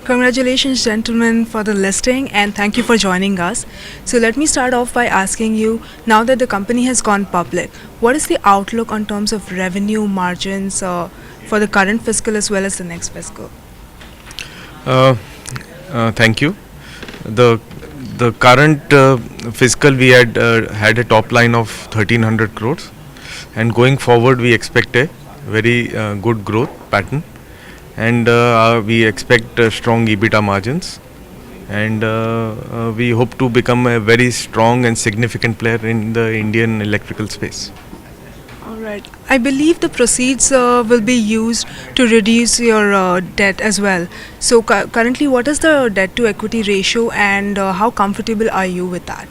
Congratulations, gentlemen, for the listing and thank you for joining us. So, let me start off by asking you, now that the company has gone public, what is the outlook on terms of revenue margins for the current fiscal as well as the next fiscal? Thank you. The current fiscal we had a top line of 1300 crores, and going forward we expect a very good growth pattern, and we expect strong EBITDA margins, and we hope to become a very strong and significant player in the Indian electrical space. All right. I believe the proceeds will be used to reduce your debt as well. So, currently, what is the debt to equity ratio and how comfortable are you with that?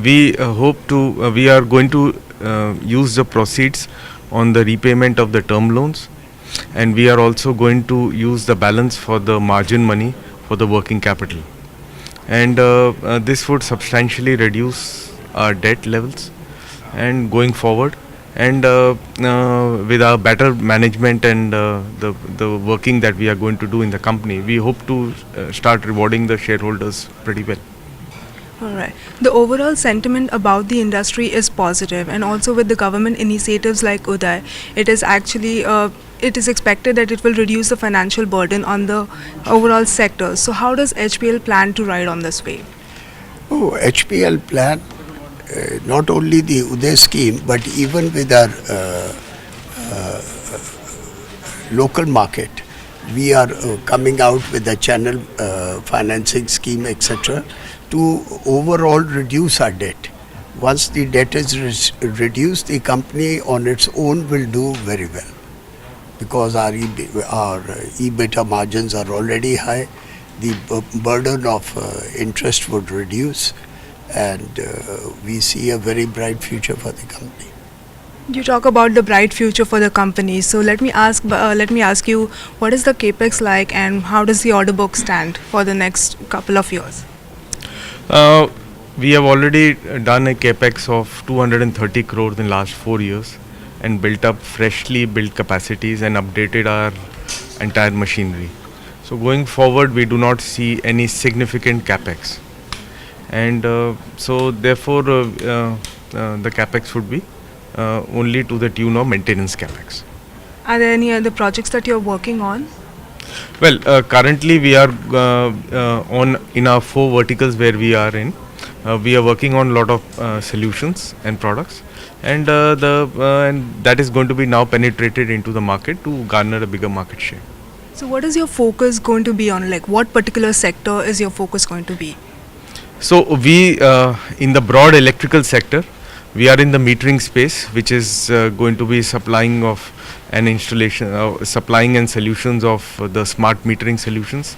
We are going to use the proceeds on the repayment of the term loans, and we are also going to use the balance for the margin money for the working capital, and this would substantially reduce our debt levels, and going forward, and with our better management and the working that we are going to do in the company, we hope to start rewarding the shareholders pretty well. All right. The overall sentiment about the industry is positive, and also with the government initiatives like Uday, it is actually it is expected that it will reduce the financial burden on the overall sector. So, how does HPL plan to ride on this wave? Oh, HPL plan not only the Uday scheme, but even with our local market, we are coming out with a channel financing scheme, etc., to overall reduce our debt. Once the debt is reduced, the company on its own will do very well, because our EBITDA margins are already high. The burden of interest would reduce, and we see a very bright future for the company. You talk about the bright future for the company. So let me ask you, what is the capex like, and how does the order book stand for the next couple of years? We have already done a capex of 230 crores in last 4 years, and freshly built capacities and updated our entire machinery. So going forward, we do not see any significant capex, and so therefore the capex would be only to the tune of maintenance capex. Are there any other projects that you're working on? Well, currently we are in our 4 verticals where we are in. We are working on a lot of solutions and products, and and that is going to be now penetrated into the market to garner a bigger market share. So what is your focus going to be on? Like, what particular sector is your focus going to be? So we in the broad electrical sector, we are in the metering space, which is going to be supplying of an installation, supplying and solutions of the smart metering solutions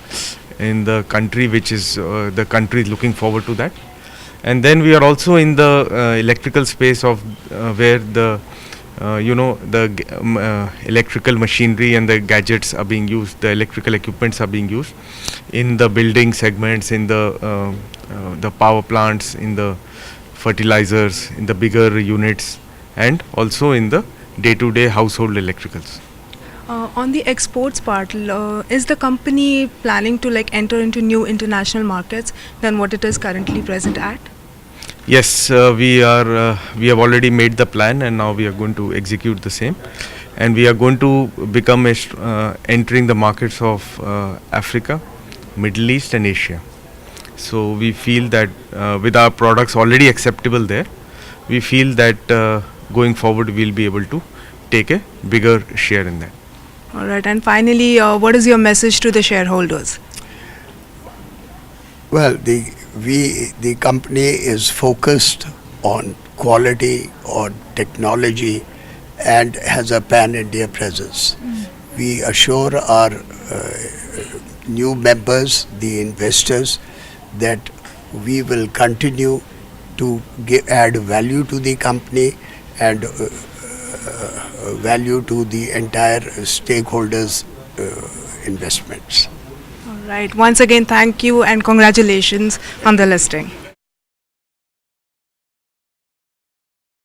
in the country, which is the country is looking forward to that. And then we are also in the electrical space of where the electrical machinery and the gadgets are being used, the electrical equipments are being used in the building segments, in the power plants, in the fertilizers, in the bigger units, and also in the day-to-day household electricals. On the exports part, is the company planning to enter into new international markets than what it is currently present at? Yes, we have already made the plan, and now we are going to execute the same, and we are going to become entering the markets of Africa, Middle East, and Asia. So we feel that with our products already acceptable there, we feel that going forward we'll be able to take a bigger share in that. All right, and finally, what is your message to the shareholders? Well, the company is focused on quality, on technology, and has a pan-India presence. We assure our new members, the investors, that we will continue to add value to the company and value to the entire stakeholders' investments. All right. Once again, thank you and congratulations on the listing.